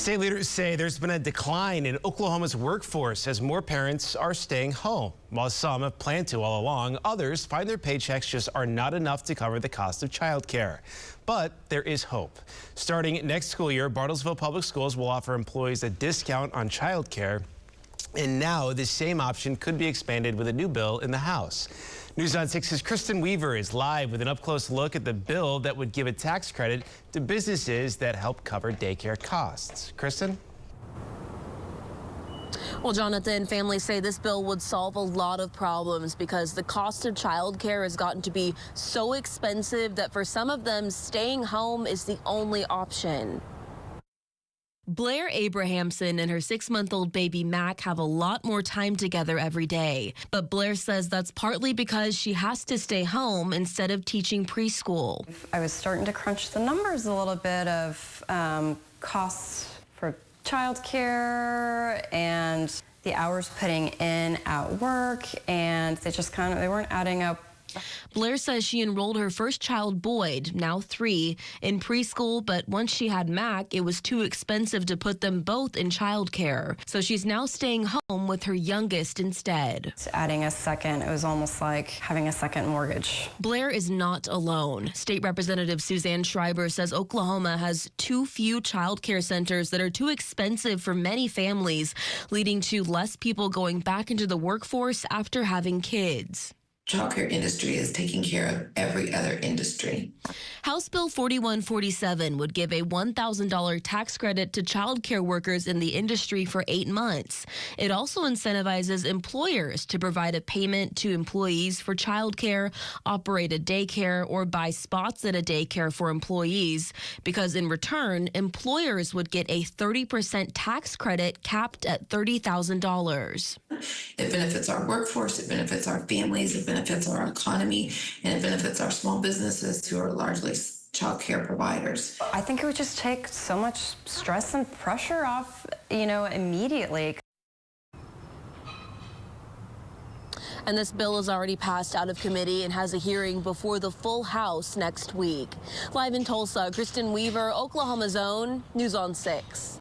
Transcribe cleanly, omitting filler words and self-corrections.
State leaders say there's been a decline in Oklahoma's workforce as more parents are staying home. While some have planned to all along, others find their paychecks just are not enough to cover the cost of childcare. But there is hope. Starting next school year, Bartlesville Public Schools will offer employees a discount on childcare. And now this same option could be expanded with a new bill in the House. News on 6's Kristen Weaver is live with an up-close look at the bill that would give a tax credit to businesses that help cover daycare costs. Kristen? Well, Jonathan, families say this bill would solve a lot of problems because the cost of childcare has gotten to be so expensive that for some of them, staying home is the only option. Blair Abrahamson and her 6-month-old baby Mac have a lot more time together every day. But Blair says that's partly because she has to stay home instead of teaching preschool. I was starting to crunch the numbers a little bit of costs for childcare and the hours putting in at work, and they weren't adding up. Blair says she enrolled her first child, Boyd, now 3, in preschool, but once she had Mac, it was too expensive to put them both in childcare. So she's now staying home with her youngest instead. Adding a second, it was almost like having a second mortgage. Blair is not alone. State Representative Suzanne Schreiber says Oklahoma has too few childcare centers that are too expensive for many families, leading to less people going back into the workforce after having kids. Childcare industry is taking care of every other industry. House Bill 4147 would give a $1,000 tax credit to childcare workers in the industry for 8 months. It also incentivizes employers to provide a payment to employees for childcare, operate a daycare, or buy spots at a daycare for employees, because in return, employers would get a 30% tax credit capped at $30,000. It benefits our workforce, it benefits our families, it benefits our economy, and it benefits our small businesses who are largely child care providers. I think it would just take so much stress and pressure off, immediately. And this bill is already passed out of committee and has a hearing before the full House next week. Live in Tulsa, Kristen Weaver, Oklahoma's own News on 6.